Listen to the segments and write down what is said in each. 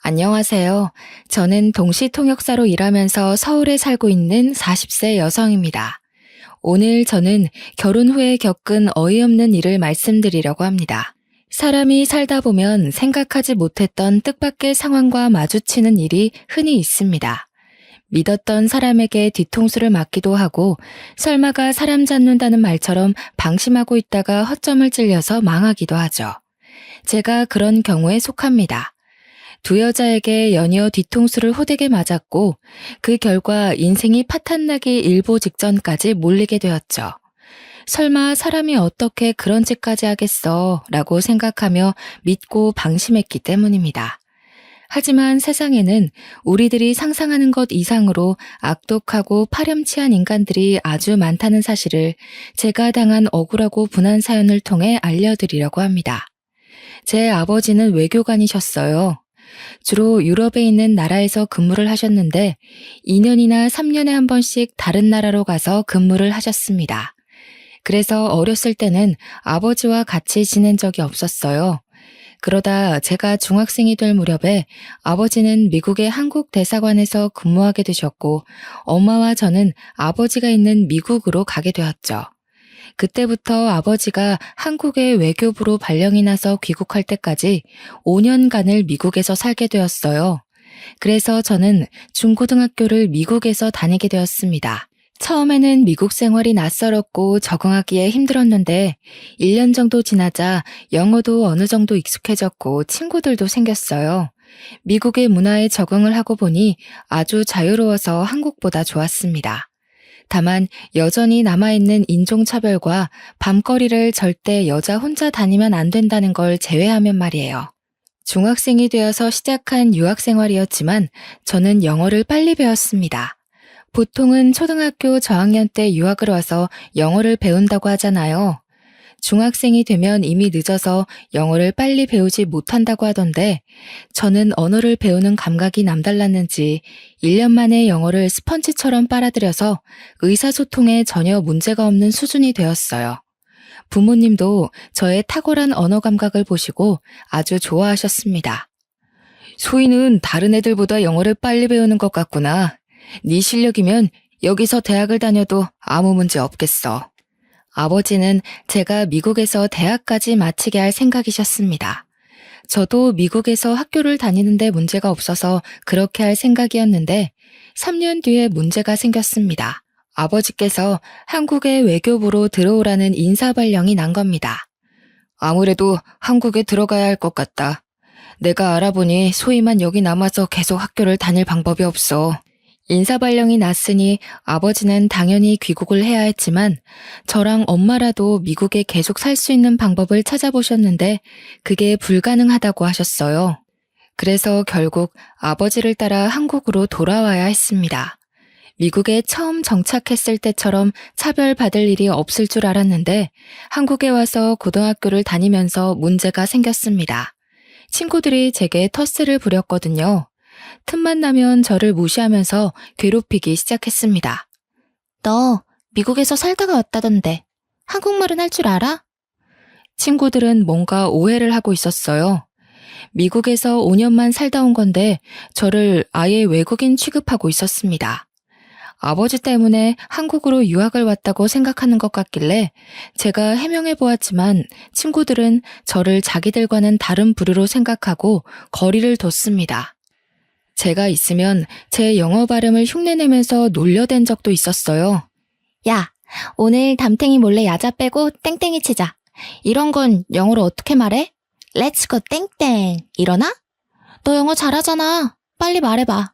안녕하세요. 저는 동시통역사로 일하면서 서울에 살고 있는 40세 여성입니다. 오늘 저는 결혼 후에 겪은 어이없는 일을 말씀드리려고 합니다. 사람이 살다 보면 생각하지 못했던 뜻밖의 상황과 마주치는 일이 흔히 있습니다. 믿었던 사람에게 뒤통수를 맞기도 하고 설마가 사람 잡는다는 말처럼 방심하고 있다가 허점을 찔려서 망하기도 하죠. 제가 그런 경우에 속합니다. 두 여자에게 연이어 뒤통수를 호되게 맞았고 그 결과 인생이 파탄나기 일보 직전까지 몰리게 되었죠. 설마 사람이 어떻게 그런 짓까지 하겠어 라고 생각하며 믿고 방심했기 때문입니다. 하지만 세상에는 우리들이 상상하는 것 이상으로 악독하고 파렴치한 인간들이 아주 많다는 사실을 제가 당한 억울하고 분한 사연을 통해 알려드리려고 합니다. 제 아버지는 외교관이셨어요. 주로 유럽에 있는 나라에서 근무를 하셨는데 2년이나 3년에 한 번씩 다른 나라로 가서 근무를 하셨습니다. 그래서 어렸을 때는 아버지와 같이 지낸 적이 없었어요. 그러다 제가 중학생이 될 무렵에 아버지는 미국의 한국 대사관에서 근무하게 되셨고 엄마와 저는 아버지가 있는 미국으로 가게 되었죠. 그때부터 아버지가 한국의 외교부로 발령이 나서 귀국할 때까지 5년간을 미국에서 살게 되었어요. 그래서 저는 중고등학교를 미국에서 다니게 되었습니다. 처음에는 미국 생활이 낯설었고 적응하기에 힘들었는데 1년 정도 지나자 영어도 어느 정도 익숙해졌고 친구들도 생겼어요. 미국의 문화에 적응을 하고 보니 아주 자유로워서 한국보다 좋았습니다. 다만 여전히 남아있는 인종차별과 밤거리를 절대 여자 혼자 다니면 안 된다는 걸 제외하면 말이에요. 중학생이 되어서 시작한 유학생활이었지만 저는 영어를 빨리 배웠습니다. 보통은 초등학교 저학년 때 유학을 와서 영어를 배운다고 하잖아요. 중학생이 되면 이미 늦어서 영어를 빨리 배우지 못한다고 하던데 저는 언어를 배우는 감각이 남달랐는지 1년 만에 영어를 스펀지처럼 빨아들여서 의사소통에 전혀 문제가 없는 수준이 되었어요. 부모님도 저의 탁월한 언어 감각을 보시고 아주 좋아하셨습니다. 소희는 다른 애들보다 영어를 빨리 배우는 것 같구나. 네 실력이면 여기서 대학을 다녀도 아무 문제 없겠어. 아버지는 제가 미국에서 대학까지 마치게 할 생각이셨습니다. 저도 미국에서 학교를 다니는데 문제가 없어서 그렇게 할 생각이었는데 3년 뒤에 문제가 생겼습니다. 아버지께서 한국의 외교부로 들어오라는 인사발령이 난 겁니다. 아무래도 한국에 들어가야 할 것 같다. 내가 알아보니 소희만 여기 남아서 계속 학교를 다닐 방법이 없어. 인사발령이 났으니 아버지는 당연히 귀국을 해야 했지만 저랑 엄마라도 미국에 계속 살 수 있는 방법을 찾아보셨는데 그게 불가능하다고 하셨어요. 그래서 결국 아버지를 따라 한국으로 돌아와야 했습니다. 미국에 처음 정착했을 때처럼 차별받을 일이 없을 줄 알았는데 한국에 와서 고등학교를 다니면서 문제가 생겼습니다. 친구들이 제게 텃세를 부렸거든요. 틈만 나면 저를 무시하면서 괴롭히기 시작했습니다. 너 미국에서 살다가 왔다던데 한국말은 할 줄 알아? 친구들은 뭔가 오해를 하고 있었어요. 미국에서 5년만 살다 온 건데 저를 아예 외국인 취급하고 있었습니다. 아버지 때문에 한국으로 유학을 왔다고 생각하는 것 같길래 제가 해명해 보았지만 친구들은 저를 자기들과는 다른 부류로 생각하고 거리를 뒀습니다. 제가 있으면 제 영어 발음을 흉내내면서 놀려댄 적도 있었어요. 야, 오늘 담탱이 몰래 야자 빼고 땡땡이 치자. 이런 건 영어로 어떻게 말해? Let's go 땡땡. 이러나? 너 영어 잘하잖아. 빨리 말해봐.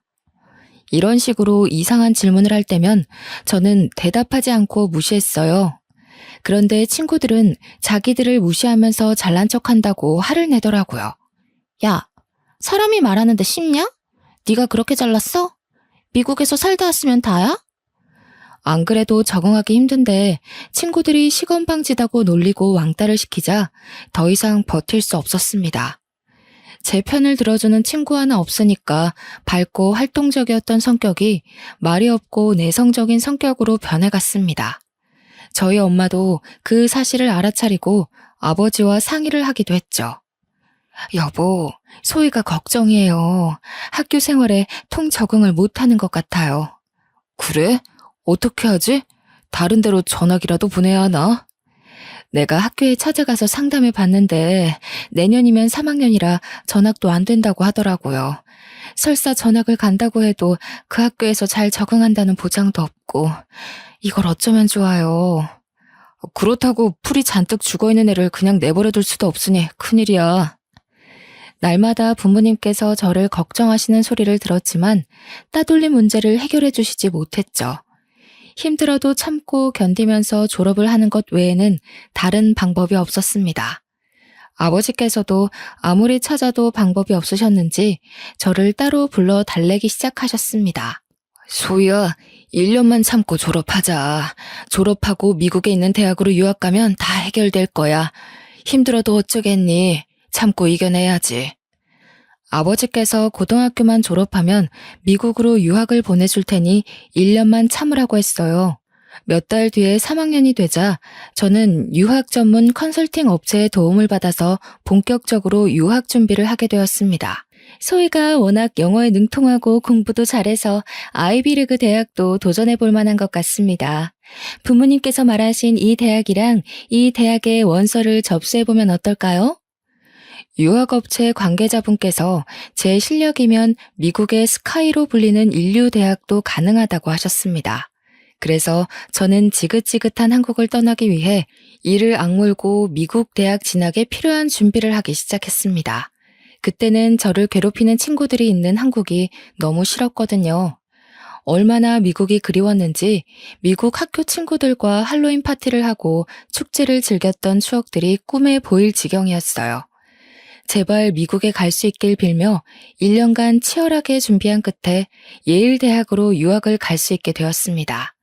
이런 식으로 이상한 질문을 할 때면 저는 대답하지 않고 무시했어요. 그런데 친구들은 자기들을 무시하면서 잘난 척한다고 화를 내더라고요. 야, 사람이 말하는데 쉽냐? 네가 그렇게 잘났어? 미국에서 살다 왔으면 다야? 안 그래도 적응하기 힘든데 친구들이 시건방지다고 놀리고 왕따를 시키자 더 이상 버틸 수 없었습니다. 제 편을 들어주는 친구 하나 없으니까 밝고 활동적이었던 성격이 말이 없고 내성적인 성격으로 변해갔습니다. 저희 엄마도 그 사실을 알아차리고 아버지와 상의를 하기도 했죠. 여보, 소희가 걱정이에요. 학교 생활에 통 적응을 못하는 것 같아요. 그래? 어떻게 하지? 다른 데로 전학이라도 보내야 하나? 내가 학교에 찾아가서 상담해 봤는데 내년이면 3학년이라 전학도 안 된다고 하더라고요. 설사 전학을 간다고 해도 그 학교에서 잘 적응한다는 보장도 없고 이걸 어쩌면 좋아요. 그렇다고 풀이 잔뜩 죽어있는 애를 그냥 내버려둘 수도 없으니 큰일이야. 날마다 부모님께서 저를 걱정하시는 소리를 들었지만 따돌림 문제를 해결해 주시지 못했죠. 힘들어도 참고 견디면서 졸업을 하는 것 외에는 다른 방법이 없었습니다. 아버지께서도 아무리 찾아도 방법이 없으셨는지 저를 따로 불러 달래기 시작하셨습니다. 소희야, 1년만 참고 졸업하자. 졸업하고 미국에 있는 대학으로 유학 가면 다 해결될 거야. 힘들어도 어쩌겠니? 참고 이겨내야지. 아버지께서 고등학교만 졸업하면 미국으로 유학을 보내줄 테니 1년만 참으라고 했어요. 몇 달 뒤에 3학년이 되자 저는 유학 전문 컨설팅 업체의 도움을 받아서 본격적으로 유학 준비를 하게 되었습니다. 소희가 워낙 영어에 능통하고 공부도 잘해서 아이비리그 대학도 도전해 볼 만한 것 같습니다. 부모님께서 말하신 이 대학이랑 이 대학의 원서를 접수해 보면 어떨까요? 유학업체 관계자분께서 제 실력이면 미국의 스카이로 불리는 인류대학도 가능하다고 하셨습니다. 그래서 저는 지긋지긋한 한국을 떠나기 위해 이를 악물고 미국 대학 진학에 필요한 준비를 하기 시작했습니다. 그때는 저를 괴롭히는 친구들이 있는 한국이 너무 싫었거든요. 얼마나 미국이 그리웠는지 미국 학교 친구들과 할로윈 파티를 하고 축제를 즐겼던 추억들이 꿈에 보일 지경이었어요. 제발 미국에 갈 수 있길 빌며 1년간 치열하게 준비한 끝에 예일대학으로 유학을 갈 수 있게 되었습니다.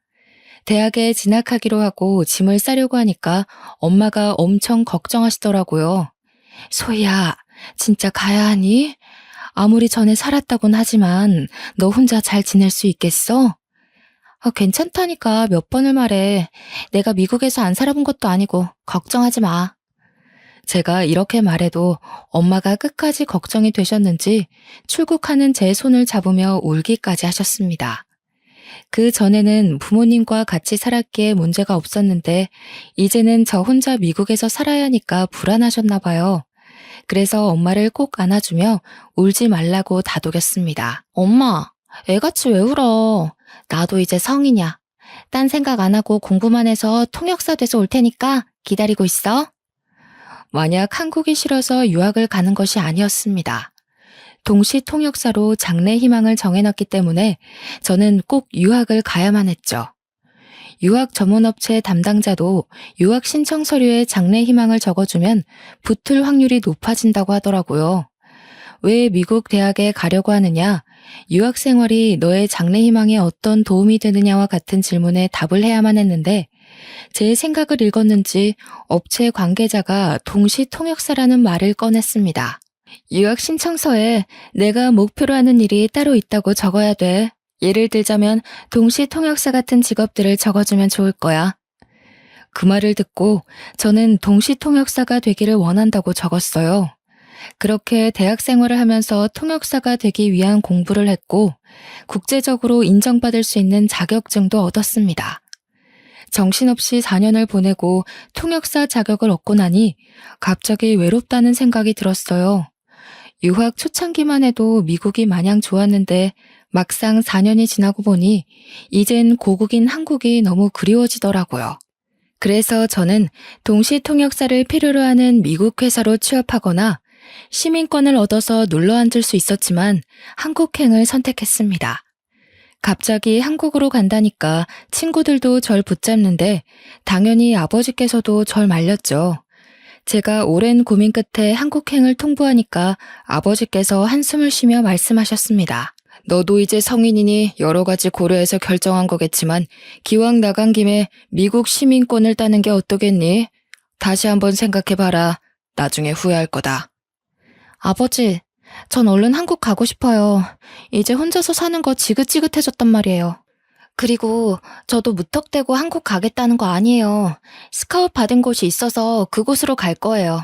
대학에 진학하기로 하고 짐을 싸려고 하니까 엄마가 엄청 걱정하시더라고요. 소희야, 진짜 가야 하니? 아무리 전에 살았다곤 하지만 너 혼자 잘 지낼 수 있겠어? 괜찮다니까 몇 번을 말해. 내가 미국에서 안 살아본 것도 아니고 걱정하지 마. 제가 이렇게 말해도 엄마가 끝까지 걱정이 되셨는지 출국하는 제 손을 잡으며 울기까지 하셨습니다. 그 전에는 부모님과 같이 살았기에 문제가 없었는데 이제는 저 혼자 미국에서 살아야 하니까 불안하셨나 봐요. 그래서 엄마를 꼭 안아주며 울지 말라고 다독였습니다. 엄마, 애같이 왜 울어? 나도 이제 성인이야. 딴 생각 안 하고 공부만 해서 통역사 돼서 올 테니까 기다리고 있어. 만약 한국이 싫어서 유학을 가는 것이 아니었습니다. 동시 통역사로 장래 희망을 정해놨기 때문에 저는 꼭 유학을 가야만 했죠. 유학 전문업체 담당자도 유학 신청 서류에 장래 희망을 적어주면 붙을 확률이 높아진다고 하더라고요. 왜 미국 대학에 가려고 하느냐, 유학 생활이 너의 장래 희망에 어떤 도움이 되느냐와 같은 질문에 답을 해야만 했는데 제 생각을 읽었는지 업체 관계자가 동시 통역사라는 말을 꺼냈습니다. 유학 신청서에 내가 목표로 하는 일이 따로 있다고 적어야 돼. 예를 들자면 동시 통역사 같은 직업들을 적어주면 좋을 거야. 그 말을 듣고 저는 동시 통역사가 되기를 원한다고 적었어요. 그렇게 대학 생활을 하면서 통역사가 되기 위한 공부를 했고 국제적으로 인정받을 수 있는 자격증도 얻었습니다. 정신없이 4년을 보내고 통역사 자격을 얻고 나니 갑자기 외롭다는 생각이 들었어요. 유학 초창기만 해도 미국이 마냥 좋았는데 막상 4년이 지나고 보니 이젠 고국인 한국이 너무 그리워지더라고요. 그래서 저는 동시 통역사를 필요로 하는 미국 회사로 취업하거나 시민권을 얻어서 눌러앉을 수 있었지만 한국행을 선택했습니다. 갑자기 한국으로 간다니까 친구들도 절 붙잡는데 당연히 아버지께서도 절 말렸죠. 제가 오랜 고민 끝에 한국행을 통보하니까 아버지께서 한숨을 쉬며 말씀하셨습니다. 너도 이제 성인이니 여러 가지 고려해서 결정한 거겠지만 기왕 나간 김에 미국 시민권을 따는 게 어떠겠니? 다시 한번 생각해봐라. 나중에 후회할 거다. 아버지, 전 얼른 한국 가고 싶어요. 이제 혼자서 사는 거 지긋지긋해졌단 말이에요. 그리고 저도 무턱대고 한국 가겠다는 거 아니에요. 스카웃 받은 곳이 있어서 그곳으로 갈 거예요.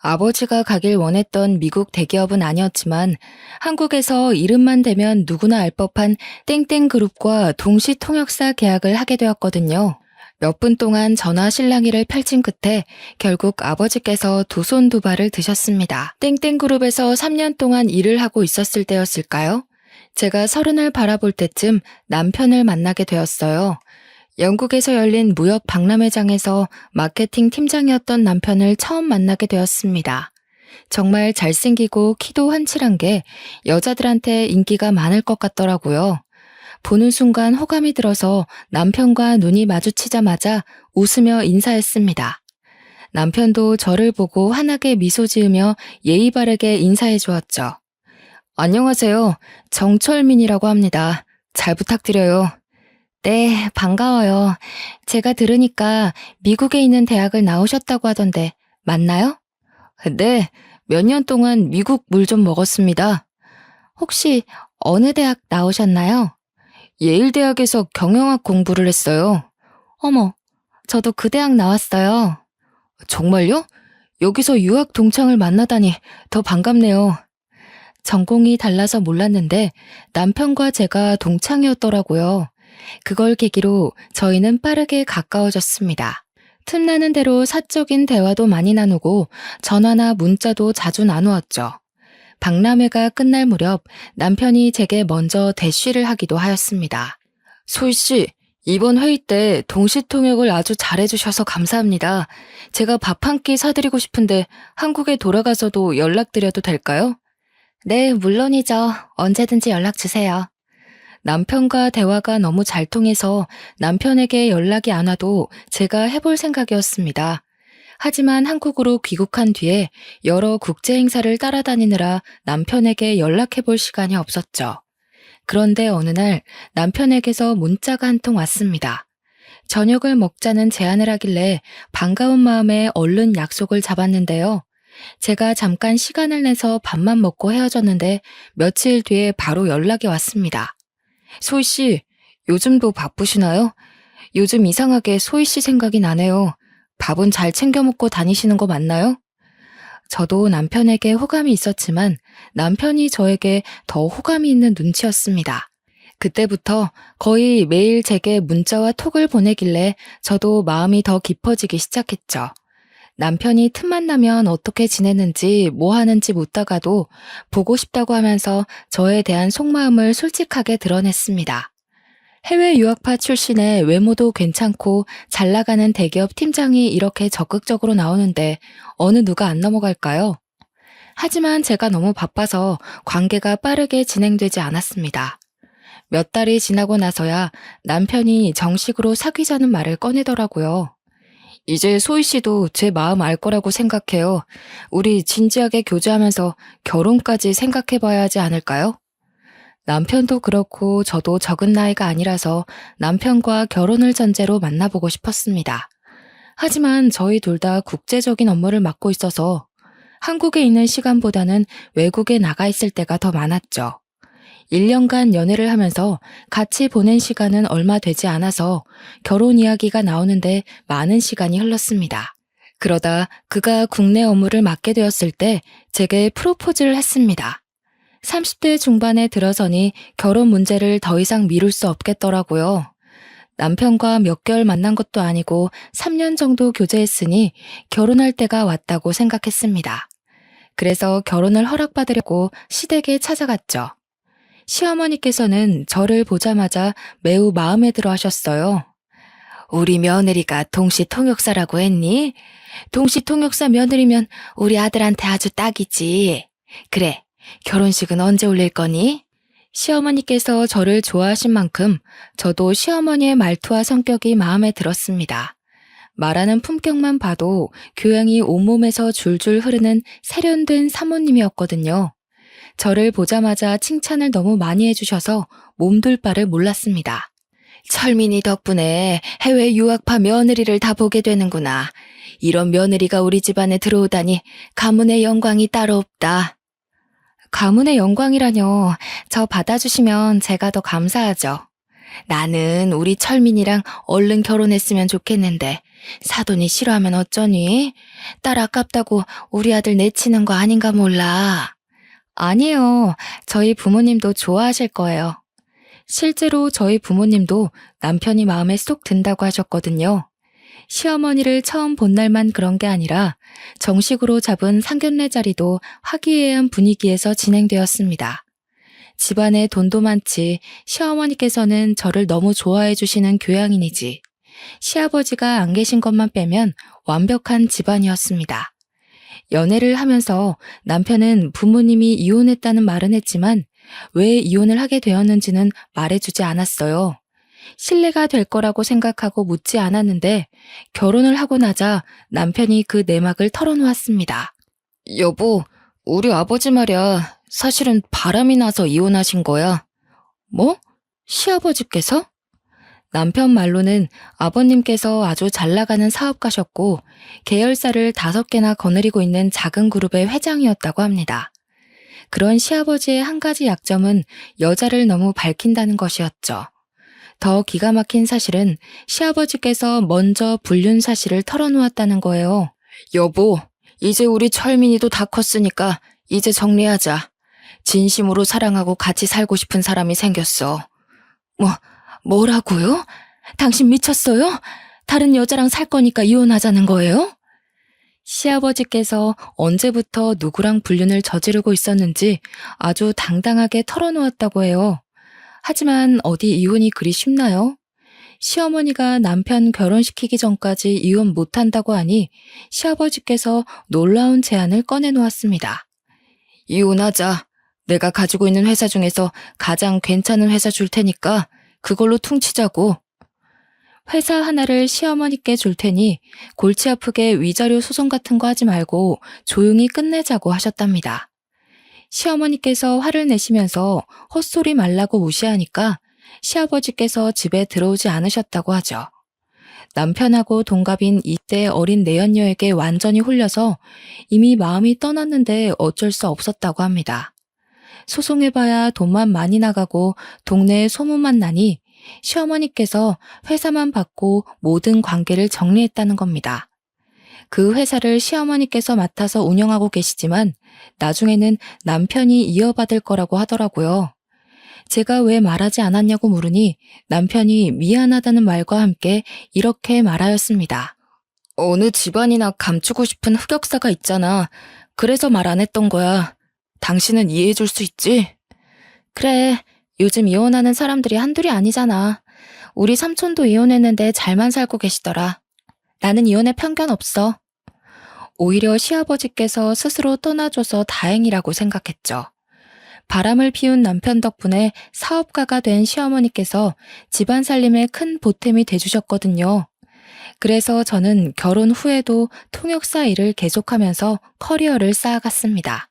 아버지가 가길 원했던 미국 대기업은 아니었지만 한국에서 이름만 대면 누구나 알 법한 땡땡그룹과 동시 통역사 계약을 하게 되었거든요. 몇 분 동안 전화 실랑이를 펼친 끝에 결국 아버지께서 두 손 두 발을 드셨습니다. 땡땡그룹에서 3년 동안 일을 하고 있었을 때였을까요? 제가 30을 바라볼 때쯤 남편을 만나게 되었어요. 영국에서 열린 무역 박람회장에서 마케팅 팀장이었던 남편을 처음 만나게 되었습니다. 정말 잘생기고 키도 훤칠한 게 여자들한테 인기가 많을 것 같더라고요. 보는 순간 호감이 들어서 남편과 눈이 마주치자마자 웃으며 인사했습니다. 남편도 저를 보고 환하게 미소 지으며 예의 바르게 인사해 주었죠. 안녕하세요. 정철민이라고 합니다. 잘 부탁드려요. 네, 반가워요. 제가 들으니까 미국에 있는 대학을 나오셨다고 하던데 맞나요? 네, 몇 년 동안 미국 물 좀 먹었습니다. 혹시 어느 대학 나오셨나요? 예일대학에서 경영학 공부를 했어요. 어머, 저도 그 대학 나왔어요. 정말요? 여기서 유학 동창을 만나다니 더 반갑네요. 전공이 달라서 몰랐는데 남편과 제가 동창이었더라고요. 그걸 계기로 저희는 빠르게 가까워졌습니다. 틈나는 대로 사적인 대화도 많이 나누고 전화나 문자도 자주 나누었죠. 박람회가 끝날 무렵 남편이 제게 먼저 대쉬를 하기도 하였습니다. 소희 씨, 이번 회의 때 동시통역을 아주 잘해주셔서 감사합니다. 제가 밥 한 끼 사드리고 싶은데 한국에 돌아가서도 연락드려도 될까요? 네, 물론이죠. 언제든지 연락 주세요. 남편과 대화가 너무 잘 통해서 남편에게 연락이 안 와도 제가 해볼 생각이었습니다. 하지만 한국으로 귀국한 뒤에 여러 국제 행사를 따라다니느라 남편에게 연락해볼 시간이 없었죠. 그런데 어느 날 남편에게서 문자가 한 통 왔습니다. 저녁을 먹자는 제안을 하길래 반가운 마음에 얼른 약속을 잡았는데요. 제가 잠깐 시간을 내서 밥만 먹고 헤어졌는데 며칠 뒤에 바로 연락이 왔습니다. 소희 씨, 요즘도 바쁘시나요? 요즘 이상하게 소희 씨 생각이 나네요. 밥은 잘 챙겨 먹고 다니시는 거 맞나요? 저도 남편에게 호감이 있었지만 남편이 저에게 더 호감이 있는 눈치였습니다. 그때부터 거의 매일 제게 문자와 톡을 보내길래 저도 마음이 더 깊어지기 시작했죠. 남편이 틈만 나면 어떻게 지내는지 뭐 하는지 묻다가도 보고 싶다고 하면서 저에 대한 속마음을 솔직하게 드러냈습니다. 해외 유학파 출신의 외모도 괜찮고 잘 나가는 대기업 팀장이 이렇게 적극적으로 나오는데 어느 누가 안 넘어갈까요? 하지만 제가 너무 바빠서 관계가 빠르게 진행되지 않았습니다. 몇 달이 지나고 나서야 남편이 정식으로 사귀자는 말을 꺼내더라고요. 이제 소희 씨도 제 마음 알 거라고 생각해요. 우리 진지하게 교제하면서 결혼까지 생각해 봐야 하지 않을까요? 남편도 그렇고 저도 적은 나이가 아니라서 남편과 결혼을 전제로 만나보고 싶었습니다. 하지만 저희 둘 다 국제적인 업무를 맡고 있어서 한국에 있는 시간보다는 외국에 나가 있을 때가 더 많았죠. 1년간 연애를 하면서 같이 보낸 시간은 얼마 되지 않아서 결혼 이야기가 나오는데 많은 시간이 흘렀습니다. 그러다 그가 국내 업무를 맡게 되었을 때 제게 프로포즈를 했습니다. 30대 중반에 들어서니 결혼 문제를 더 이상 미룰 수 없겠더라고요. 남편과 몇 개월 만난 것도 아니고 3년 정도 교제했으니 결혼할 때가 왔다고 생각했습니다. 그래서 결혼을 허락받으려고 시댁에 찾아갔죠. 시어머니께서는 저를 보자마자 매우 마음에 들어 하셨어요. 우리 며느리가 동시통역사라고 했니? 동시통역사 며느리면 우리 아들한테 아주 딱이지. 그래, 결혼식은 언제 올릴 거니? 시어머니께서 저를 좋아하신 만큼 저도 시어머니의 말투와 성격이 마음에 들었습니다. 말하는 품격만 봐도 교양이 온몸에서 줄줄 흐르는 세련된 사모님이었거든요. 저를 보자마자 칭찬을 너무 많이 해주셔서 몸둘 바를 몰랐습니다. 철민이 덕분에 해외 유학파 며느리를 다 보게 되는구나. 이런 며느리가 우리 집안에 들어오다니 가문의 영광이 따로 없다. 가문의 영광이라뇨. 저 받아주시면 제가 더 감사하죠. 나는 우리 철민이랑 얼른 결혼했으면 좋겠는데 사돈이 싫어하면 어쩌니? 딸 아깝다고 우리 아들 내치는 거 아닌가 몰라. 아니에요. 저희 부모님도 좋아하실 거예요. 실제로 저희 부모님도 남편이 마음에 쏙 든다고 하셨거든요. 시어머니를 처음 본 날만 그런 게 아니라 정식으로 잡은 상견례 자리도 화기애애한 분위기에서 진행되었습니다. 집안에 돈도 많지 시어머니께서는 저를 너무 좋아해 주시는 교양인이지 시아버지가 안 계신 것만 빼면 완벽한 집안이었습니다. 연애를 하면서 남편은 부모님이 이혼했다는 말은 했지만 왜 이혼을 하게 되었는지는 말해주지 않았어요. 신뢰가 될 거라고 생각하고 묻지 않았는데 결혼을 하고 나자 남편이 그 내막을 털어놓았습니다. 여보, 우리 아버지 말이야. 사실은 바람이 나서 이혼하신 거야. 뭐? 시아버지께서? 남편 말로는 아버님께서 아주 잘 나가는 사업가셨고 계열사를 5개나 거느리고 있는 작은 그룹의 회장이었다고 합니다. 그런 시아버지의 한 가지 약점은 여자를 너무 밝힌다는 것이었죠. 더 기가 막힌 사실은 시아버지께서 먼저 불륜 사실을 털어놓았다는 거예요. 여보, 이제 우리 철민이도 다 컸으니까 이제 정리하자. 진심으로 사랑하고 같이 살고 싶은 사람이 생겼어. 뭐라고요? 당신 미쳤어요? 다른 여자랑 살 거니까 이혼하자는 거예요? 시아버지께서 언제부터 누구랑 불륜을 저지르고 있었는지 아주 당당하게 털어놓았다고 해요. 하지만 어디 이혼이 그리 쉽나요? 시어머니가 남편 결혼시키기 전까지 이혼 못한다고 하니 시아버지께서 놀라운 제안을 꺼내놓았습니다. 이혼하자. 내가 가지고 있는 회사 중에서 가장 괜찮은 회사 줄 테니까 그걸로 퉁치자고. 회사 하나를 시어머니께 줄 테니 골치 아프게 위자료 소송 같은 거 하지 말고 조용히 끝내자고 하셨답니다. 시어머니께서 화를 내시면서 헛소리 말라고 무시하니까 시아버지께서 집에 들어오지 않으셨다고 하죠. 남편하고 동갑인 이때 어린 내연녀에게 완전히 홀려서 이미 마음이 떠났는데 어쩔 수 없었다고 합니다. 소송해봐야 돈만 많이 나가고 동네에 소문만 나니 시어머니께서 회사만 받고 모든 관계를 정리했다는 겁니다. 그 회사를 시어머니께서 맡아서 운영하고 계시지만 나중에는 남편이 이어받을 거라고 하더라고요. 제가 왜 말하지 않았냐고 물으니 남편이 미안하다는 말과 함께 이렇게 말하였습니다. 어느 집안이나 감추고 싶은 흑역사가 있잖아. 그래서 말 안 했던 거야. 당신은 이해해 줄 수 있지? 그래, 요즘 이혼하는 사람들이 한둘이 아니잖아. 우리 삼촌도 이혼했는데 잘만 살고 계시더라. 나는 이혼에 편견 없어. 오히려 시아버지께서 스스로 떠나줘서 다행이라고 생각했죠. 바람을 피운 남편 덕분에 사업가가 된 시어머니께서 집안 살림에 큰 보탬이 돼주셨거든요. 그래서 저는 결혼 후에도 통역사 일을 계속하면서 커리어를 쌓아갔습니다.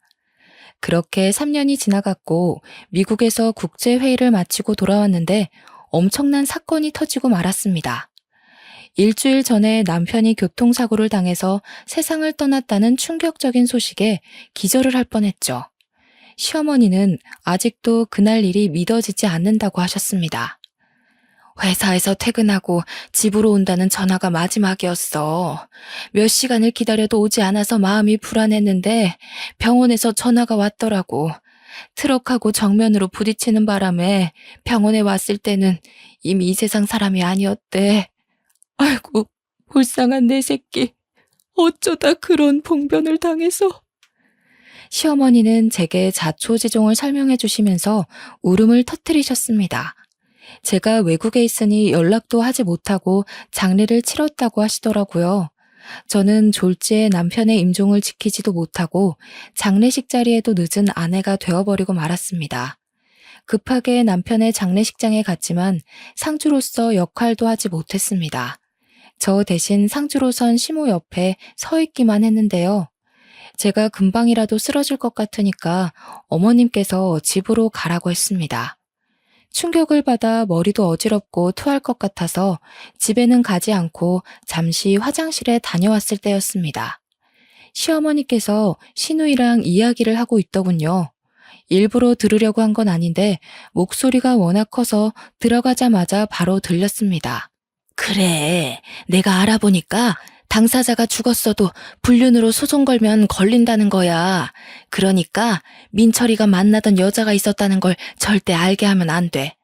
그렇게 3년이 지나갔고 미국에서 국제회의를 마치고 돌아왔는데 엄청난 사건이 터지고 말았습니다. 일주일 전에 남편이 교통사고를 당해서 세상을 떠났다는 충격적인 소식에 기절을 할 뻔했죠. 시어머니는 아직도 그날 일이 믿어지지 않는다고 하셨습니다. 회사에서 퇴근하고 집으로 온다는 전화가 마지막이었어. 몇 시간을 기다려도 오지 않아서 마음이 불안했는데 병원에서 전화가 왔더라고. 트럭하고 정면으로 부딪히는 바람에 병원에 왔을 때는 이미 이 세상 사람이 아니었대. 아이고, 불쌍한 내 새끼. 어쩌다 그런 봉변을 당해서. 시어머니는 제게 자초지종을 설명해 주시면서 울음을 터뜨리셨습니다. 제가 외국에 있으니 연락도 하지 못하고 장례를 치렀다고 하시더라고요. 저는 졸지에 남편의 임종을 지키지도 못하고 장례식 자리에도 늦은 아내가 되어버리고 말았습니다. 급하게 남편의 장례식장에 갔지만 상주로서 역할도 하지 못했습니다. 저 대신 상주로 선 시모 옆에 서 있기만 했는데요. 제가 금방이라도 쓰러질 것 같으니까 어머님께서 집으로 가라고 했습니다. 충격을 받아 머리도 어지럽고 토할 것 같아서 집에는 가지 않고 잠시 화장실에 다녀왔을 때였습니다. 시어머니께서 시누이랑 이야기를 하고 있더군요. 일부러 들으려고 한 건 아닌데 목소리가 워낙 커서 들어가자마자 바로 들렸습니다. 그래, 내가 알아보니까 당사자가 죽었어도 불륜으로 소송 걸면 걸린다는 거야. 그러니까 민철이가 만나던 여자가 있었다는 걸 절대 알게 하면 안 돼.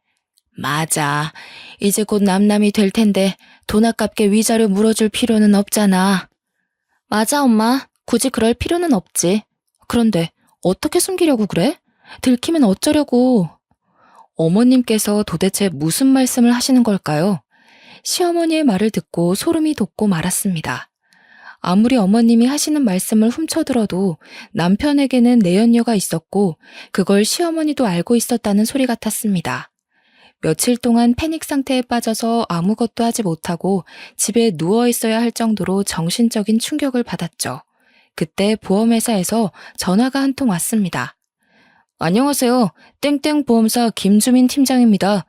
맞아. 이제 곧 남남이 될 텐데 돈 아깝게 위자료 물어줄 필요는 없잖아. 맞아, 엄마. 굳이 그럴 필요는 없지. 그런데 어떻게 숨기려고 그래? 들키면 어쩌려고? 어머님께서 도대체 무슨 말씀을 하시는 걸까요? 시어머니의 말을 듣고 소름이 돋고 말았습니다. 아무리 어머님이 하시는 말씀을 훔쳐들어도 남편에게는 내연녀가 있었고 그걸 시어머니도 알고 있었다는 소리 같았습니다. 며칠 동안 패닉 상태에 빠져서 아무것도 하지 못하고 집에 누워 있어야 할 정도로 정신적인 충격을 받았죠. 그때 보험회사에서 전화가 한 통 왔습니다. 안녕하세요. 땡땡 보험사 김주민 팀장입니다.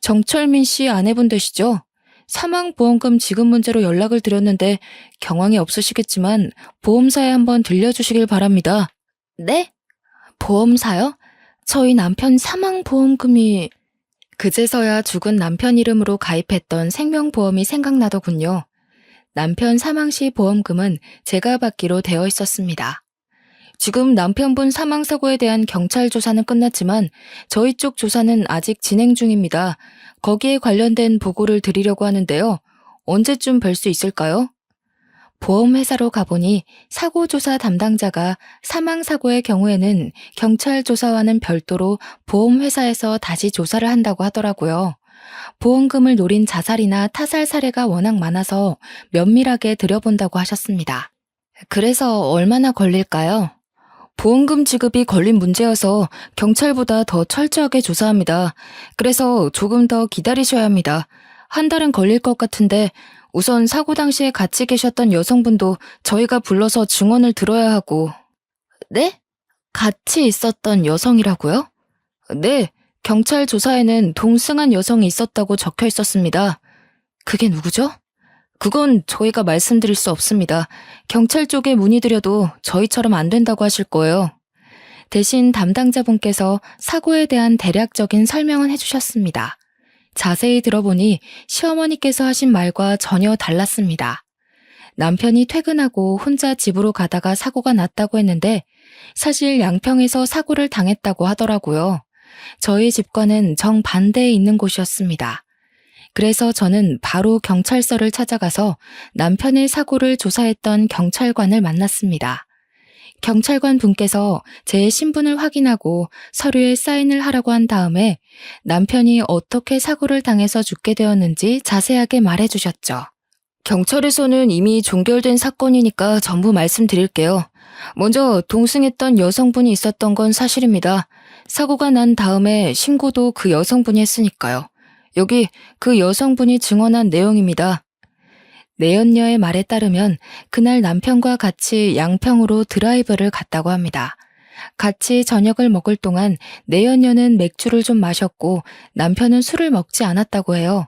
정철민 씨 아내분 되시죠? 사망보험금 지급 문제로 연락을 드렸는데 경황이 없으시겠지만 보험사에 한번 들려주시길 바랍니다. 네? 보험사요? 저희 남편 사망보험금이... 그제서야 죽은 남편 이름으로 가입했던 생명보험이 생각나더군요. 남편 사망 시 보험금은 제가 받기로 되어 있었습니다. 지금 남편분 사망사고에 대한 경찰 조사는 끝났지만 저희 쪽 조사는 아직 진행 중입니다. 거기에 관련된 보고를 드리려고 하는데요. 언제쯤 뵐 수 있을까요? 보험회사로 가보니 사고조사 담당자가 사망사고의 경우에는 경찰 조사와는 별도로 보험회사에서 다시 조사를 한다고 하더라고요. 보험금을 노린 자살이나 타살 사례가 워낙 많아서 면밀하게 들여본다고 하셨습니다. 그래서 얼마나 걸릴까요? 보험금 지급이 걸린 문제여서 경찰보다 더 철저하게 조사합니다. 그래서 조금 더 기다리셔야 합니다. 한 달은 걸릴 것 같은데 우선 사고 당시에 같이 계셨던 여성분도 저희가 불러서 증언을 들어야 하고. 네? 같이 있었던 여성이라고요? 네, 경찰 조사에는 동승한 여성이 있었다고 적혀 있었습니다. 그게 누구죠? 그건 저희가 말씀드릴 수 없습니다. 경찰 쪽에 문의드려도 저희처럼 안 된다고 하실 거예요. 대신 담당자분께서 사고에 대한 대략적인 설명은 해주셨습니다. 자세히 들어보니 시어머니께서 하신 말과 전혀 달랐습니다. 남편이 퇴근하고 혼자 집으로 가다가 사고가 났다고 했는데 사실 양평에서 사고를 당했다고 하더라고요. 저희 집과는 정반대에 있는 곳이었습니다. 그래서 저는 바로 경찰서를 찾아가서 남편의 사고를 조사했던 경찰관을 만났습니다. 경찰관 분께서 제 신분을 확인하고 서류에 사인을 하라고 한 다음에 남편이 어떻게 사고를 당해서 죽게 되었는지 자세하게 말해주셨죠. 경찰에서는 이미 종결된 사건이니까 전부 말씀드릴게요. 먼저 동승했던 여성분이 있었던 건 사실입니다. 사고가 난 다음에 신고도 그 여성분이 했으니까요. 여기 그 여성분이 증언한 내용입니다. 내연녀의 말에 따르면 그날 남편과 같이 양평으로 드라이브를 갔다고 합니다. 같이 저녁을 먹을 동안 내연녀는 맥주를 좀 마셨고 남편은 술을 먹지 않았다고 해요.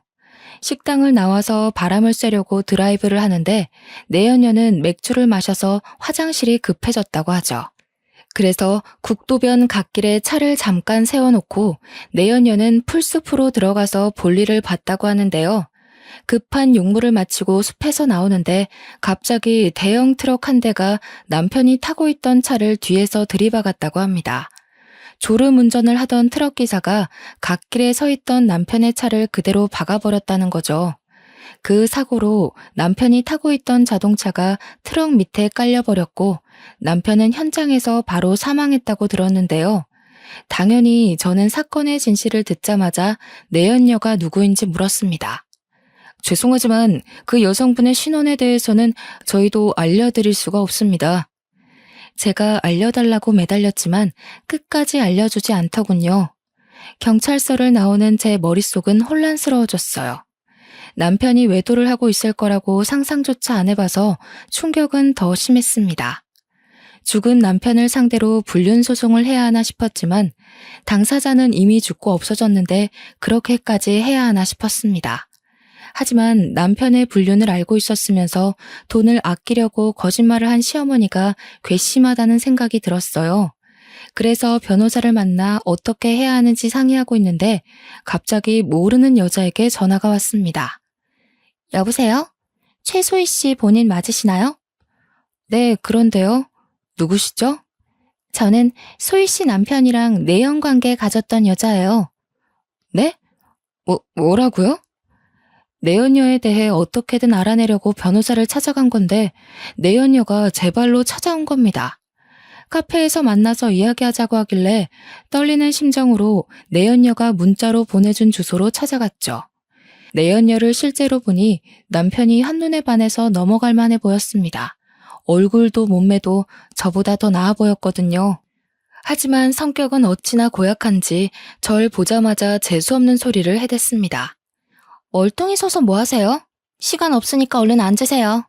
식당을 나와서 바람을 쐬려고 드라이브를 하는데 내연녀는 맥주를 마셔서 화장실이 급해졌다고 하죠. 그래서 국도변 갓길에 차를 잠깐 세워놓고 내연녀는 풀숲으로 들어가서 볼일을 봤다고 하는데요. 급한 용무를 마치고 숲에서 나오는데 갑자기 대형 트럭 한 대가 남편이 타고 있던 차를 뒤에서 들이박았다고 합니다. 졸음 운전을 하던 트럭 기사가 갓길에 서 있던 남편의 차를 그대로 박아버렸다는 거죠. 그 사고로 남편이 타고 있던 자동차가 트럭 밑에 깔려버렸고 남편은 현장에서 바로 사망했다고 들었는데요. 당연히 저는 사건의 진실을 듣자마자 내연녀가 누구인지 물었습니다. 죄송하지만 그 여성분의 신원에 대해서는 저희도 알려드릴 수가 없습니다. 제가 알려달라고 매달렸지만 끝까지 알려주지 않더군요. 경찰서를 나오는 제 머릿속은 혼란스러워졌어요. 남편이 외도를 하고 있을 거라고 상상조차 안 해봐서 충격은 더 심했습니다. 죽은 남편을 상대로 불륜 소송을 해야 하나 싶었지만 당사자는 이미 죽고 없어졌는데 그렇게까지 해야 하나 싶었습니다. 하지만 남편의 불륜을 알고 있었으면서 돈을 아끼려고 거짓말을 한 시어머니가 괘씸하다는 생각이 들었어요. 그래서 변호사를 만나 어떻게 해야 하는지 상의하고 있는데 갑자기 모르는 여자에게 전화가 왔습니다. 여보세요? 최소희 씨 본인 맞으시나요? 네, 그런데요. 누구시죠? 저는 소희 씨 남편이랑 내연 관계 가졌던 여자예요. 네? 뭐라고요? 내연녀에 대해 어떻게든 알아내려고 변호사를 찾아간 건데 내연녀가 제 발로 찾아온 겁니다. 카페에서 만나서 이야기하자고 하길래 떨리는 심정으로 내연녀가 문자로 보내준 주소로 찾아갔죠. 내연녀를 실제로 보니 남편이 한눈에 반해서 넘어갈 만해 보였습니다. 얼굴도 몸매도 저보다 더 나아 보였거든요. 하지만 성격은 어찌나 고약한지 절 보자마자 재수없는 소리를 해댔습니다. 멀뚱히 서서 뭐 하세요? 시간 없으니까 얼른 앉으세요.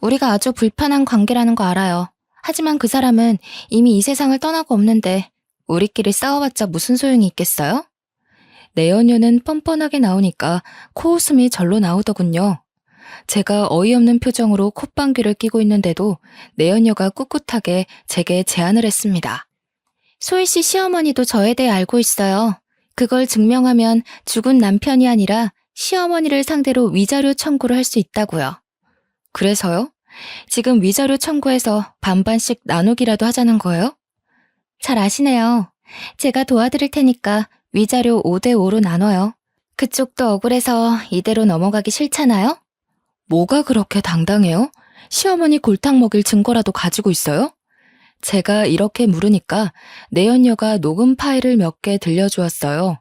우리가 아주 불편한 관계라는 거 알아요. 하지만 그 사람은 이미 이 세상을 떠나고 없는데 우리끼리 싸워봤자 무슨 소용이 있겠어요? 내연녀는 뻔뻔하게 나오니까 코웃음이 절로 나오더군요. 제가 어이없는 표정으로 콧방귀를 뀌고 있는데도 내연녀가 꿋꿋하게 제게 제안을 했습니다. 소희 씨 시어머니도 저에 대해 알고 있어요. 그걸 증명하면 죽은 남편이 아니라 시어머니를 상대로 위자료 청구를 할 수 있다고요. 그래서요? 지금 위자료 청구해서 반반씩 나누기라도 하자는 거예요? 잘 아시네요. 제가 도와드릴 테니까 위자료 5대5로 나눠요. 그쪽도 억울해서 이대로 넘어가기 싫잖아요? 뭐가 그렇게 당당해요? 시어머니 골탕 먹일 증거라도 가지고 있어요? 제가 이렇게 물으니까 내연녀가 녹음 파일을 몇 개 들려주었어요.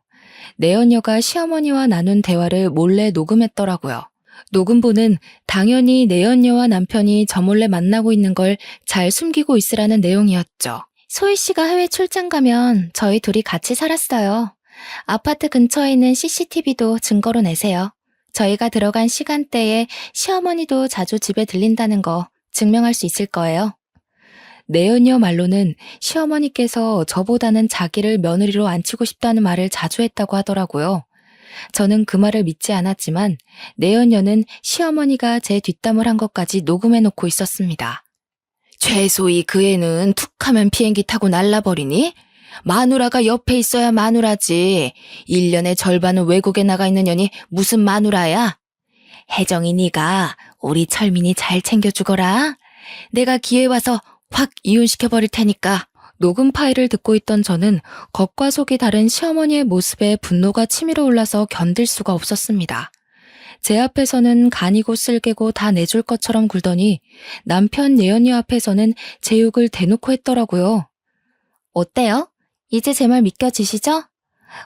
내연녀가 시어머니와 나눈 대화를 몰래 녹음했더라고요. 녹음본은 당연히 내연녀와 남편이 저 몰래 만나고 있는 걸 잘 숨기고 있으라는 내용이었죠. 소희 씨가 해외 출장 가면 저희 둘이 같이 살았어요. 아파트 근처에 있는 CCTV도 증거로 내세요. 저희가 들어간 시간대에 시어머니도 자주 집에 들린다는 거 증명할 수 있을 거예요. 내연녀 말로는 시어머니께서 저보다는 자기를 며느리로 앉히고 싶다는 말을 자주 했다고 하더라고요. 저는 그 말을 믿지 않았지만 내연녀는 시어머니가 제 뒷담을 한 것까지 녹음해놓고 있었습니다. 최소희 그 애는 툭하면 비행기 타고 날라버리니? 마누라가 옆에 있어야 마누라지. 1년의 절반은 외국에 나가 있는 년이 무슨 마누라야? 혜정이 네가 우리 철민이 잘 챙겨주거라. 내가 기회 와서 확 이혼시켜버릴 테니까. 녹음 파일을 듣고 있던 저는 겉과 속이 다른 시어머니의 모습에 분노가 치밀어 올라서 견딜 수가 없었습니다. 제 앞에서는 간이고 쓸개고 다 내줄 것처럼 굴더니 남편 내연녀 앞에서는 제 욕을 대놓고 했더라고요. 어때요? 이제 제 말 믿겨지시죠?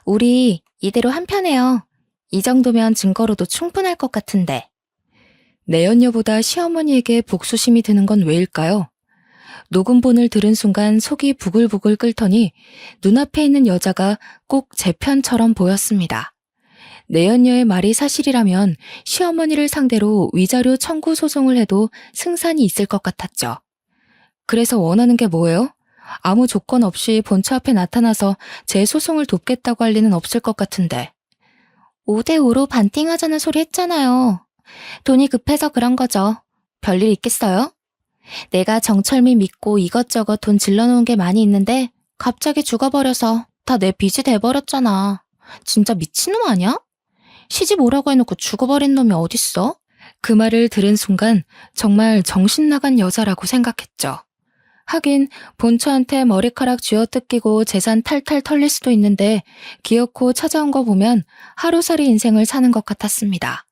우리 이대로 한편해요. 이 정도면 증거로도 충분할 것 같은데. 내연녀보다 시어머니에게 복수심이 드는 건 왜일까요? 녹음본을 들은 순간 속이 부글부글 끓더니 눈앞에 있는 여자가 꼭 제 편처럼 보였습니다. 내연녀의 말이 사실이라면 시어머니를 상대로 위자료 청구 소송을 해도 승산이 있을 것 같았죠. 그래서 원하는 게 뭐예요? 아무 조건 없이 본처 앞에 나타나서 제 소송을 돕겠다고 할 리는 없을 것 같은데. 5대5로 반띵하자는 소리 했잖아요. 돈이 급해서 그런 거죠. 별일 있겠어요? 내가 정철미 믿고 이것저것 돈 질러놓은 게 많이 있는데 갑자기 죽어버려서 다 내 빚이 돼버렸잖아. 진짜 미친놈 아니야? 시집 오라고 해놓고 죽어버린 놈이 어딨어? 그 말을 들은 순간 정말 정신 나간 여자라고 생각했죠. 하긴 본처한테 머리카락 쥐어뜯기고 재산 탈탈 털릴 수도 있는데 기어코 찾아온 거 보면 하루살이 인생을 사는 것 같았습니다.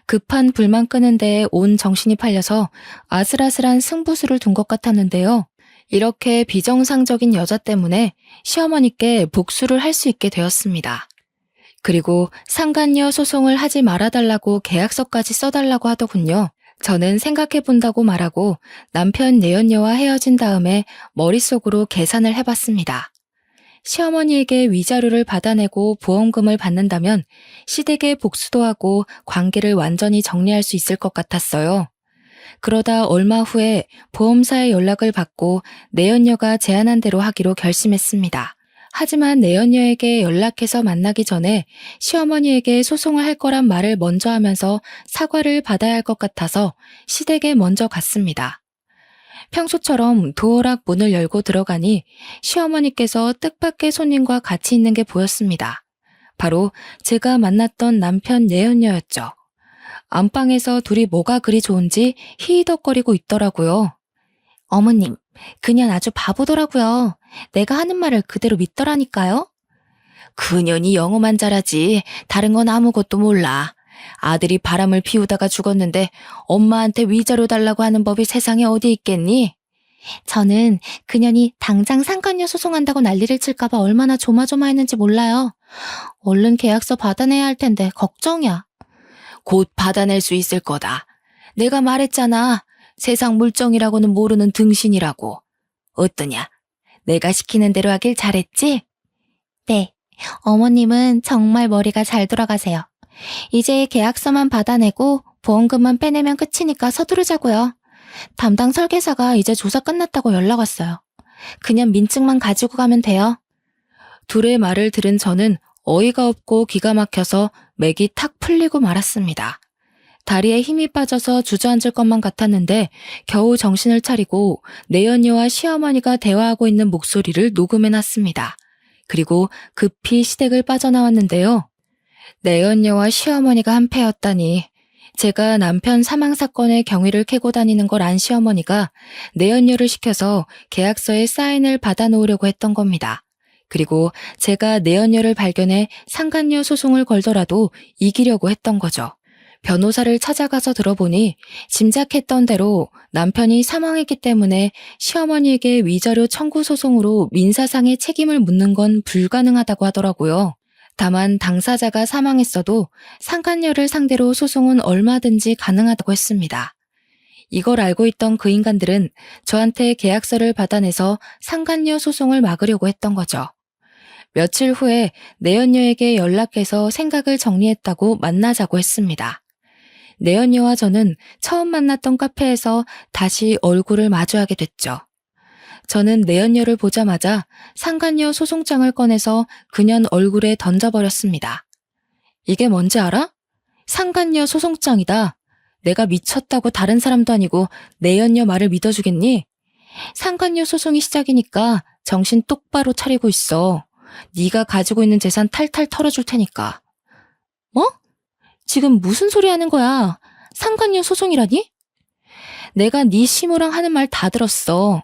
급한 불만 끄는 데에 온 정신이 팔려서 아슬아슬한 승부수를 둔 것 같았는데요. 이렇게 비정상적인 여자 때문에 시어머니께 복수를 할 수 있게 되었습니다. 그리고 상간녀 소송을 하지 말아달라고 계약서까지 써달라고 하더군요. 저는 생각해본다고 말하고 남편 내연녀와 헤어진 다음에 머릿속으로 계산을 해봤습니다. 시어머니에게 위자료를 받아내고 보험금을 받는다면 시댁에 복수도 하고 관계를 완전히 정리할 수 있을 것 같았어요. 그러다 얼마 후에 보험사에 연락을 받고 내연녀가 제안한 대로 하기로 결심했습니다. 하지만 내연녀에게 연락해서 만나기 전에 시어머니에게 소송을 할 거란 말을 먼저 하면서 사과를 받아야 할 것 같아서 시댁에 먼저 갔습니다. 평소처럼 도어락 문을 열고 들어가니 시어머니께서 뜻밖의 손님과 같이 있는 게 보였습니다. 바로 제가 만났던 남편 내연녀였죠. 안방에서 둘이 뭐가 그리 좋은지 히히덕거리고 있더라고요. 어머님, 그년 아주 바보더라고요. 내가 하는 말을 그대로 믿더라니까요. 그년이 영어만 잘하지 다른 건 아무것도 몰라. 아들이 바람을 피우다가 죽었는데 엄마한테 위자료 달라고 하는 법이 세상에 어디 있겠니? 저는 그년이 당장 상간녀 소송한다고 난리를 칠까봐 얼마나 조마조마했는지 몰라요. 얼른 계약서 받아내야 할 텐데 걱정이야. 곧 받아낼 수 있을 거다. 내가 말했잖아. 세상 물정이라고는 모르는 등신이라고. 어떠냐? 내가 시키는 대로 하길 잘했지? 네. 어머님은 정말 머리가 잘 돌아가세요. 이제 계약서만 받아내고 보험금만 빼내면 끝이니까 서두르자고요. 담당 설계사가 이제 조사 끝났다고 연락 왔어요. 그냥 민증만 가지고 가면 돼요. 둘의 말을 들은 저는 어이가 없고 기가 막혀서 맥이 탁 풀리고 말았습니다. 다리에 힘이 빠져서 주저앉을 것만 같았는데 겨우 정신을 차리고 내연녀와 시어머니가 대화하고 있는 목소리를 녹음해놨습니다. 그리고 급히 시댁을 빠져나왔는데요. 내연녀와 시어머니가 한패였다니. 제가 남편 사망 사건의 경위를 캐고 다니는 걸 안 시어머니가 내연녀를 시켜서 계약서에 사인을 받아놓으려고 했던 겁니다. 그리고 제가 내연녀를 발견해 상간녀 소송을 걸더라도 이기려고 했던 거죠. 변호사를 찾아가서 들어보니 짐작했던 대로 남편이 사망했기 때문에 시어머니에게 위자료 청구 소송으로 민사상의 책임을 묻는 건 불가능하다고 하더라고요. 다만 당사자가 사망했어도 상간녀를 상대로 소송은 얼마든지 가능하다고 했습니다. 이걸 알고 있던 그 인간들은 저한테 계약서를 받아내서 상간녀 소송을 막으려고 했던 거죠. 며칠 후에 내연녀에게 연락해서 생각을 정리했다고 만나자고 했습니다. 내연녀와 저는 처음 만났던 카페에서 다시 얼굴을 마주하게 됐죠. 저는 내연녀를 보자마자 상간녀 소송장을 꺼내서 그년 얼굴에 던져버렸습니다. 이게 뭔지 알아? 상간녀 소송장이다. 내가 미쳤다고 다른 사람도 아니고 내연녀 말을 믿어주겠니? 상간녀 소송이 시작이니까 정신 똑바로 차리고 있어. 네가 가지고 있는 재산 탈탈 털어줄 테니까. 뭐? 지금 무슨 소리 하는 거야? 상간녀 소송이라니? 내가 네 시모랑 하는 말 다 들었어.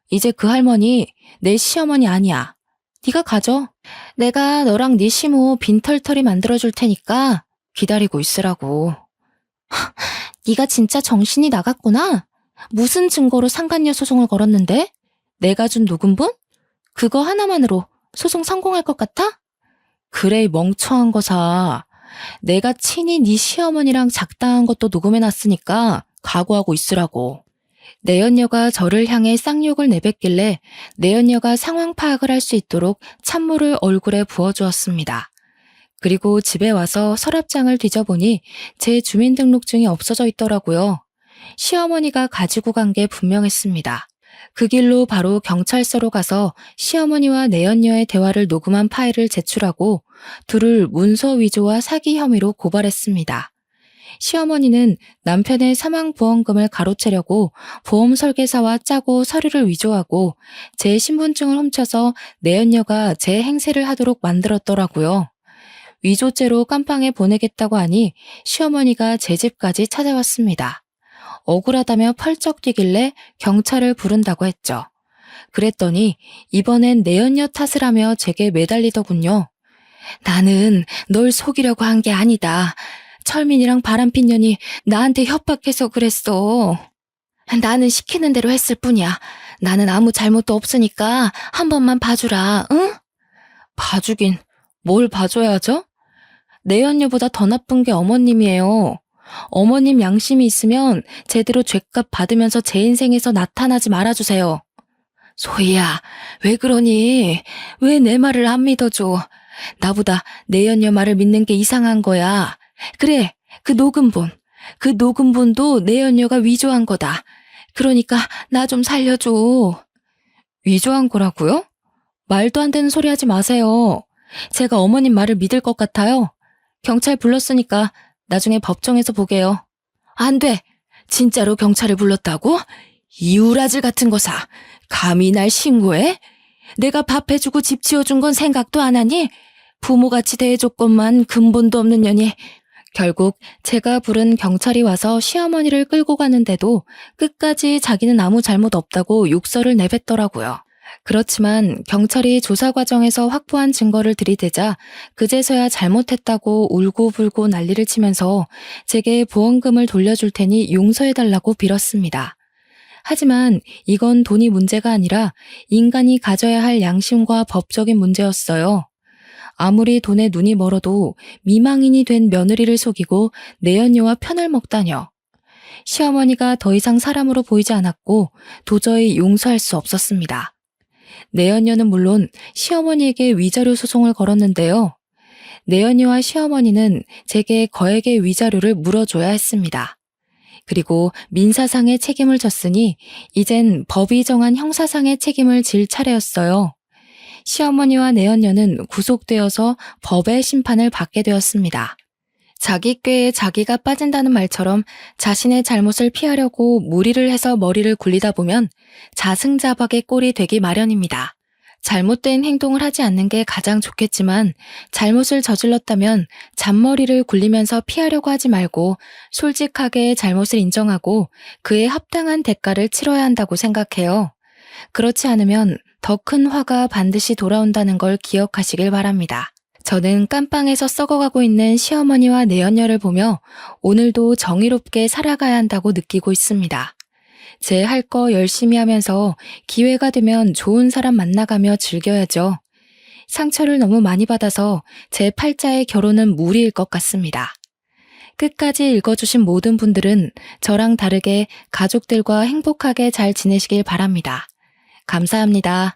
이제 그 할머니 내 시어머니 아니야. 네가 가져. 내가 너랑 네 시모 빈털터리 만들어줄 테니까 기다리고 있으라고. 네가 진짜 정신이 나갔구나. 무슨 증거로 상간녀 소송을 걸었는데? 내가 준 녹음본? 그거 하나만으로 소송 성공할 것 같아? 그래, 이 멍청한 거사. 내가 친히 네 시어머니랑 작당한 것도 녹음해놨으니까 각오하고 있으라고. 내연녀가 저를 향해 쌍욕을 내뱉길래 내연녀가 상황 파악을 할 수 있도록 찬물을 얼굴에 부어주었습니다. 그리고 집에 와서 서랍장을 뒤져보니 제 주민등록증이 없어져 있더라고요. 시어머니가 가지고 간 게 분명했습니다. 그 길로 바로 경찰서로 가서 시어머니와 내연녀의 대화를 녹음한 파일을 제출하고 둘을 문서 위조와 사기 혐의로 고발했습니다. 시어머니는 남편의 사망보험금을 가로채려고 보험 설계사와 짜고 서류를 위조하고 제 신분증을 훔쳐서 내연녀가 제 행세를 하도록 만들었더라고요. 위조죄로 깜빵에 보내겠다고 하니 시어머니가 제 집까지 찾아왔습니다. 억울하다며 펄쩍 뛰길래 경찰을 부른다고 했죠. 그랬더니 이번엔 내연녀 탓을 하며 제게 매달리더군요. 나는 널 속이려고 한 게 아니다. 철민이랑 바람핀 년이 나한테 협박해서 그랬어. 나는 시키는 대로 했을 뿐이야. 나는 아무 잘못도 없으니까 한 번만 봐주라, 응? 봐주긴 뭘 봐줘야죠? 내연녀보다 더 나쁜 게 어머님이에요. 어머님 양심이 있으면 제대로 죗값 받으면서 제 인생에서 나타나지 말아주세요. 소희야, 왜 그러니? 왜 내 말을 안 믿어줘? 나보다 내연녀 말을 믿는 게 이상한 거야. 그래, 그 녹음본도 내연녀가 위조한 거다. 그러니까 나 좀 살려줘. 위조한 거라고요? 말도 안 되는 소리 하지 마세요. 제가 어머님 말을 믿을 것 같아요. 경찰 불렀으니까 나중에 법정에서 보게요. 안 돼. 진짜로 경찰을 불렀다고? 이 우라질 같은 거사. 감히 날 신고해? 내가 밥 해주고 집 지어준 건 생각도 안 하니? 부모같이 대해줬건만 근본도 없는 년이. 결국 제가 부른 경찰이 와서 시어머니를 끌고 가는데도 끝까지 자기는 아무 잘못 없다고 욕설을 내뱉더라고요. 그렇지만 경찰이 조사 과정에서 확보한 증거를 들이대자 그제서야 잘못했다고 울고불고 난리를 치면서 제게 보험금을 돌려줄 테니 용서해달라고 빌었습니다. 하지만 이건 돈이 문제가 아니라 인간이 가져야 할 양심과 법적인 문제였어요. 아무리 돈에 눈이 멀어도 미망인이 된 며느리를 속이고 내연녀와 편을 먹다녀. 시어머니가 더 이상 사람으로 보이지 않았고 도저히 용서할 수 없었습니다. 내연녀는 물론 시어머니에게 위자료 소송을 걸었는데요. 내연녀와 시어머니는 제게 거액의 위자료를 물어줘야 했습니다. 그리고 민사상의 책임을 졌으니 이젠 법이 정한 형사상의 책임을 질 차례였어요. 시어머니와 내연녀는 구속되어서 법의 심판을 받게 되었습니다. 자기 꾀에 자기가 빠진다는 말처럼 자신의 잘못을 피하려고 무리를 해서 머리를 굴리다 보면 자승자박의 꼴이 되기 마련입니다. 잘못된 행동을 하지 않는 게 가장 좋겠지만 잘못을 저질렀다면 잔머리를 굴리면서 피하려고 하지 말고 솔직하게 잘못을 인정하고 그에 합당한 대가를 치러야 한다고 생각해요. 그렇지 않으면 더 큰 화가 반드시 돌아온다는 걸 기억하시길 바랍니다. 저는 깜빵에서 썩어가고 있는 시어머니와 내연녀를 보며 오늘도 정의롭게 살아가야 한다고 느끼고 있습니다. 제 할 거 열심히 하면서 기회가 되면 좋은 사람 만나가며 즐겨야죠. 상처를 너무 많이 받아서 제 팔자의 결혼은 무리일 것 같습니다. 끝까지 읽어주신 모든 분들은 저랑 다르게 가족들과 행복하게 잘 지내시길 바랍니다. 감사합니다.